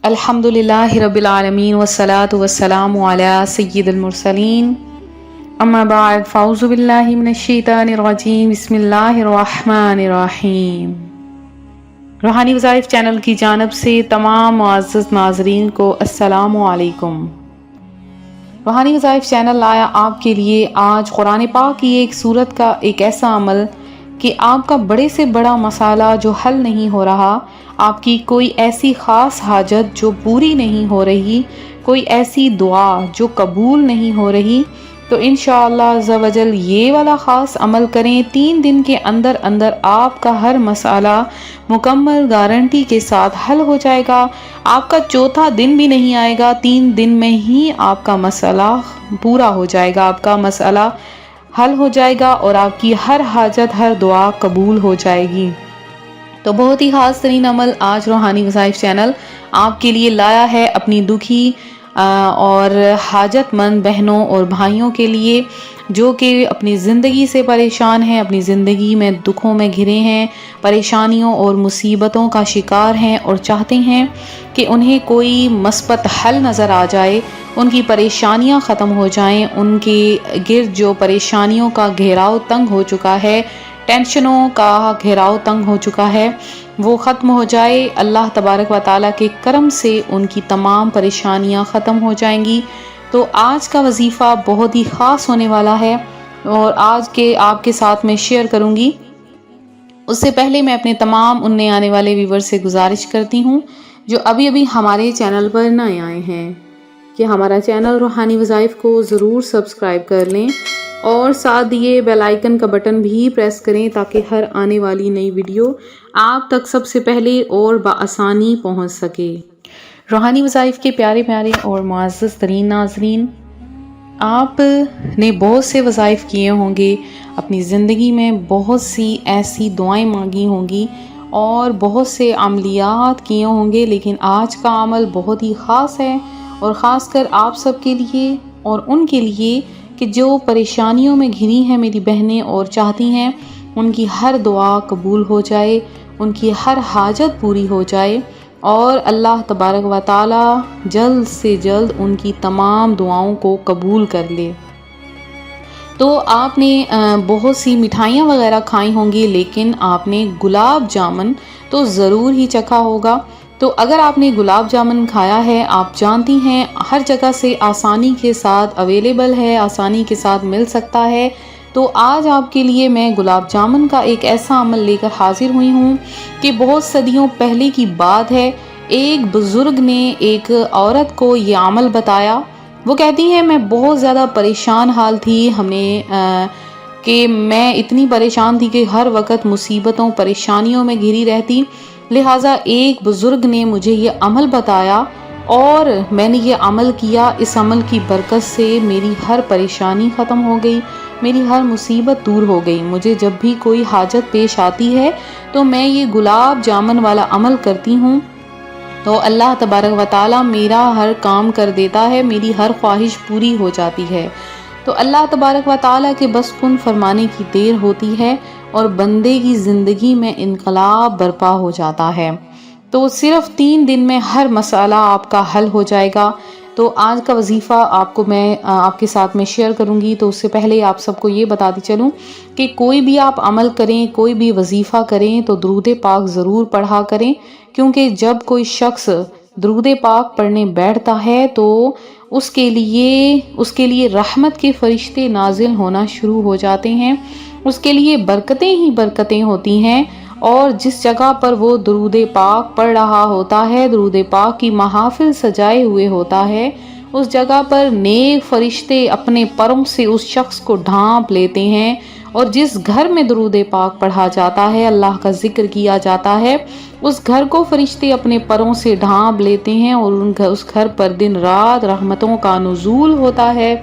الحمدللہ رب العالمین والصلاة والسلام علی سید المرسلین اما بعد فاعوذ باللہ من الشیطان الرجیم بسم اللہ الرحمن الرحیم۔ روحانی وظائف چینل کی جانب سے تمام معزز ناظرین کو السلام علیکم۔ روحانی وظائف چینل لایا آپ کے لیے آج قرآن پاک کی ایک سورت کا ایک ایسا عمل کہ آپ کا بڑے سے بڑا مسئلہ جو حل نہیں ہو رہا، آپ کی کوئی ایسی خاص حاجت جو پوری نہیں ہو رہی، کوئی ایسی دعا جو قبول نہیں ہو رہی، تو انشاءاللہ عز و جل یہ والا خاص عمل کریں، 3 دن کے اندر اندر آپ کا ہر مسئلہ مکمل گارنٹی کے ساتھ حل ہو جائے گا۔ آپ کا چوتھا دن بھی نہیں آئے گا، 3 دن میں ہی آپ کا مسئلہ پورا ہو جائے گا، آپ کا مسئلہ حل ہو جائے گا اور آپ کی ہر حاجت ہر دعا قبول ہو جائے گی۔ تو بہت ہی خاص ترین عمل آج روحانی وظائف چینل آپ کے لیے لایا ہے، اپنی دکھی اور حاجت مند بہنوں اور بھائیوں کے لیے جو کہ اپنی زندگی سے پریشان ہیں، اپنی زندگی میں دکھوں میں گھرے ہیں، پریشانیوں اور مصیبتوں کا شکار ہیں اور چاہتے ہیں کہ انہیں کوئی مثبت حل نظر آ جائے، ان کی پریشانیاں ختم ہو جائیں، ان کے گرد جو پریشانیوں کا گھیراؤ تنگ ہو چکا ہے، ٹینشنوں کا گھیراؤ تنگ ہو چکا ہے، وہ ختم ہو جائے۔ اللہ تبارک و تعالیٰ کے کرم سے ان کی تمام پریشانیاں ختم ہو جائیں گی۔ تو آج کا وظیفہ بہت ہی خاص ہونے والا ہے اور آج کے آپ کے ساتھ میں شیئر کروں گی۔ اس سے پہلے میں اپنے تمام نئے آنے والے ویور سے گزارش کرتی ہوں جو ابھی ابھی ہمارے چینل پر نئے آئے ہیں کہ ہمارا چینل روحانی وظائف کو ضرور سبسکرائب کر لیں اور ساتھ دیے بیل آئیکن کا بٹن بھی پریس کریں تاکہ ہر آنے والی نئی ویڈیو آپ تک سب سے پہلے اور بآسانی پہنچ سکے۔ روحانی وظائف کے پیارے پیارے اور معزز ترین ناظرین، آپ نے بہت سے وظائف کیے ہوں گے اپنی زندگی میں، بہت سی ایسی دعائیں مانگی ہوں گی اور بہت سے عملیات کیے ہوں گے، لیکن آج کا عمل بہت ہی خاص ہے اور خاص کر آپ سب کے لیے اور ان کے لیے کہ جو پریشانیوں میں گھری ہیں میری بہنیں اور چاہتی ہیں ان کی ہر دعا قبول ہو جائے، ان کی ہر حاجت پوری ہو جائے اور اللہ تبارک و تعالی جلد سے جلد ان کی تمام دعاؤں کو قبول کر لے۔ تو آپ نے بہت سی مٹھائیاں وغیرہ کھائی ہوں گی، لیکن آپ نے گلاب جامن تو ضرور ہی چکھا ہوگا۔ تو اگر آپ نے گلاب جامن کھایا ہے، آپ جانتی ہیں ہر جگہ سے آسانی کے ساتھ اویلیبل ہے، آسانی کے ساتھ مل سکتا ہے۔ تو آج آپ کے لیے میں گلاب جامن کا ایک ایسا عمل لے کر حاضر ہوئی ہوں کہ بہت صدیوں پہلے کی بات ہے، ایک بزرگ نے ایک عورت کو یہ عمل بتایا۔ وہ کہتی ہیں میں بہت زیادہ پریشان حال تھی، کہ میں اتنی پریشان تھی کہ ہر وقت مصیبتوں پریشانیوں میں گھری رہتی، لہٰذا ایک بزرگ نے مجھے یہ عمل بتایا اور میں نے یہ عمل کیا۔ اس عمل کی برکت سے میری ہر پریشانی ختم ہو گئی، میری ہر مصیبت دور ہو گئی۔ مجھے جب بھی کوئی حاجت پیش آتی ہے تو میں یہ گلاب جامن والا عمل کرتی ہوں تو اللہ تبارک و تعالیٰ میرا ہر کام کر دیتا ہے، میری ہر خواہش پوری ہو جاتی ہے۔ تو اللہ تبارک و تعالیٰ کے بس کن فرمانے کی دیر ہوتی ہے اور بندے کی زندگی میں انقلاب برپا ہو جاتا ہے۔ تو صرف 3 دن میں ہر مسئلہ آپ کا حل ہو جائے گا۔ تو آج کا وظیفہ میں آپ کے ساتھ میں شیئر کروں گی، تو اس سے پہلے آپ سب کو یہ بتاتی چلوں کہ کوئی بھی آپ عمل کریں، کوئی بھی وظیفہ کریں تو درود پاک ضرور پڑھا کریں، کیونکہ جب کوئی شخص درود پاک پڑھنے بیٹھتا ہے تو اس کے لیے رحمت کے فرشتے نازل ہونا شروع ہو جاتے ہیں، اس کے لیے برکتیں ہی برکتیں ہوتی ہیں، اور جس جگہ پر وہ درود پاک پڑھ رہا ہوتا ہے، درود پاک کی محافل سجائے ہوئے ہوتا ہے، اس جگہ پر نیک فرشتے اپنے پروں سے اس شخص کو ڈھانپ لیتے ہیں، اور جس گھر میں درود پاک پڑھا جاتا ہے، اللہ کا ذکر کیا جاتا ہے، اس گھر کو فرشتے اپنے پروں سے ڈھانپ لیتے ہیں اور اس گھر پر دن رات رحمتوں کا نزول ہوتا ہے۔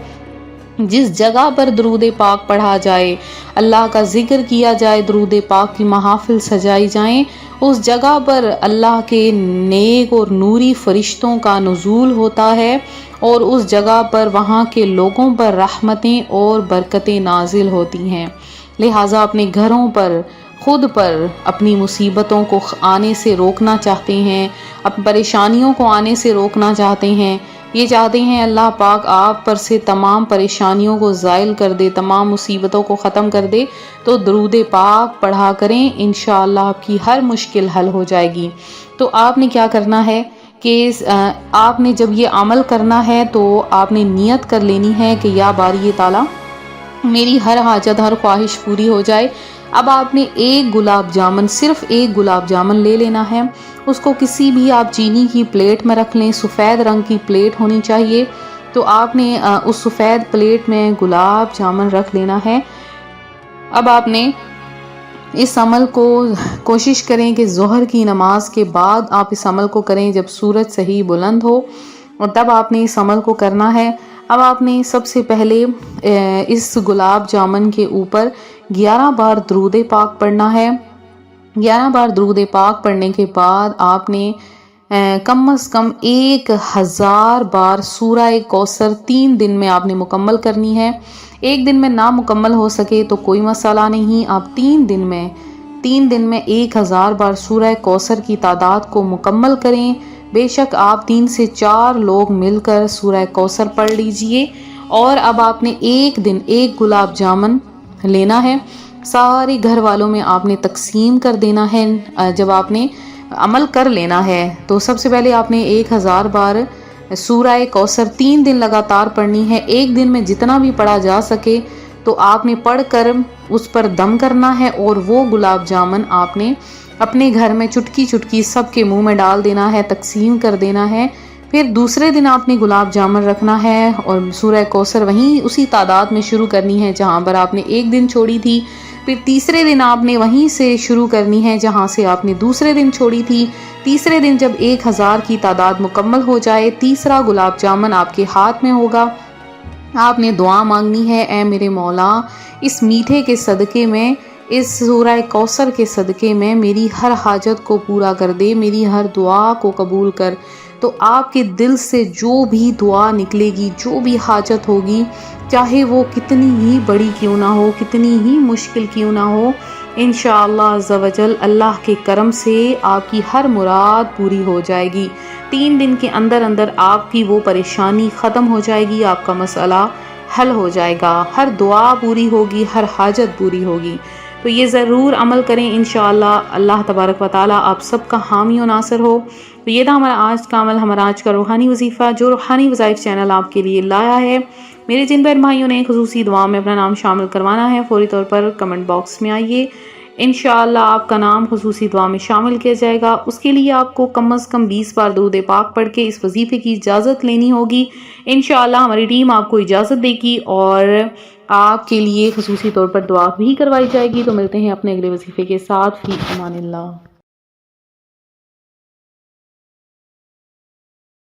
جس جگہ پر درود پاک پڑھا جائے، اللہ کا ذکر کیا جائے، درود پاک کی محافل سجائی جائیں، اس جگہ پر اللہ کے نیک اور نوری فرشتوں کا نزول ہوتا ہے اور اس جگہ پر وہاں کے لوگوں پر رحمتیں اور برکتیں نازل ہوتی ہیں۔ لہٰذا اپنے گھروں پر خود پر اپنی مصیبتوں کو آنے سے روکنا چاہتے ہیں، اپنی پریشانیوں کو آنے سے روکنا چاہتے ہیں، یہ چاہتے ہیں اللہ پاک آپ پر سے تمام پریشانیوں کو زائل کر دے، تمام مصیبتوں کو ختم کر دے، تو درود پاک پڑھا کریں، انشاءاللہ آپ کی ہر مشکل حل ہو جائے گی۔ تو آپ نے کیا کرنا ہے کہ آپ نے جب یہ عمل کرنا ہے تو آپ نے نیت کر لینی ہے کہ یا باری تعالیٰ میری ہر حاجت، ہر خواہش پوری ہو جائے۔ اب آپ نے ایک گلاب جامن، صرف ایک گلاب جامن لے لینا ہے، اس کو کسی بھی آپ چینی کی پلیٹ میں رکھ لیں، سفید رنگ کی پلیٹ ہونی چاہیے۔ تو آپ نے اس سفید پلیٹ میں گلاب جامن رکھ لینا ہے۔ اب آپ نے اس عمل کو کوشش کریں کہ ظہر کی نماز کے بعد آپ اس عمل کو کریں، جب سورج صحیح بلند ہو، اور تب آپ نے اس عمل کو کرنا ہے۔ اب آپ نے سب سے پہلے اس گلاب جامن کے اوپر 11 بار درود پاک پڑھنا ہے۔ 11 بار درود پاک پڑھنے کے بعد آپ نے کم از کم 1000 بار سورہ کوثر 3 دن میں آپ نے مکمل کرنی ہے۔ ایک دن میں نہ مکمل ہو سکے تو کوئی مسئلہ نہیں، آپ 3 دن میں 1000 بار سورہ کوثر کی تعداد کو مکمل کریں۔ بے شک آپ 3 سے 4 لوگ مل کر سورہ کوثر پڑھ لیجئے، اور اب آپ نے ایک دن ایک گلاب جامن لینا ہے، سارے گھر والوں میں آپ نے تقسیم کر دینا ہے۔ جب آپ نے عمل کر لینا ہے تو سب سے پہلے آپ نے 1000 بار سورہ کوثر 3 دن لگاتار پڑھنی ہے۔ ایک دن میں جتنا بھی پڑھا جا سکے تو آپ نے پڑھ کر اس پر دم کرنا ہے، اور وہ گلاب جامن آپ نے اپنے گھر میں چٹکی چٹکی سب کے منہ میں ڈال دینا ہے، تقسیم کر دینا ہے۔ پھر دوسرے دن آپ نے گلاب جامن رکھنا ہے اور سورہ کوثر وہیں اسی تعداد میں شروع کرنی ہے جہاں پر آپ نے ایک دن چھوڑی تھی۔ پھر تیسرے دن آپ نے وہیں سے شروع کرنی ہے جہاں سے آپ نے دوسرے دن چھوڑی تھی۔ تیسرے دن جب 1000 کی تعداد مکمل ہو جائے، تیسرا گلاب جامن آپ کے ہاتھ میں ہوگا، آپ نے دعا مانگنی ہے، اے میرے مولا اس میٹھے کے صدقے میں، اس سورہ کوثر کے صدقے میں میری ہر حاجت کو پورا کر دے، میری ہر دعا کو قبول کر۔ تو آپ کے دل سے جو بھی دعا نکلے گی، جو بھی حاجت ہوگی، چاہے وہ کتنی ہی بڑی کیوں نہ ہو، کتنی ہی مشکل کیوں نہ ہو، انشاءاللہ عز و جل اللہ کے کرم سے آپ کی ہر مراد پوری ہو جائے گی۔ 3 دن کے اندر اندر آپ کی وہ پریشانی ختم ہو جائے گی، آپ کا مسئلہ حل ہو جائے گا، ہر دعا پوری ہوگی، ہر حاجت پوری ہوگی۔ تو یہ ضرور عمل کریں، انشاءاللہ اللہ تبارک و تعالیٰ آپ سب کا حامی و ناصر ہو۔ تو یہ تھا ہمارا آج کا عمل، ہمارا آج کا روحانی وظیفہ جو روحانی وظائف چینل آپ کے لیے لایا ہے۔ میرے جن بہن بھائیوں نے خصوصی دعا میں اپنا نام شامل کروانا ہے، فوری طور پر کمنٹ باکس میں آئیے، انشاءاللہ آپ کا نام خصوصی دعا میں شامل کیا جائے گا۔ اس کے لیے آپ کو کم از کم 20 بار درود پاک پڑھ کے اس وظیفے کی اجازت لینی ہوگی۔ انشاءاللہ ہماری ٹیم آپ کو اجازت دے گی اور آپ کے لیے خصوصی طور پر دعا بھی کروائی جائے گی۔ تو ملتے ہیں اپنے اگلے وظیفے کے ساتھ، فی امان اللہ۔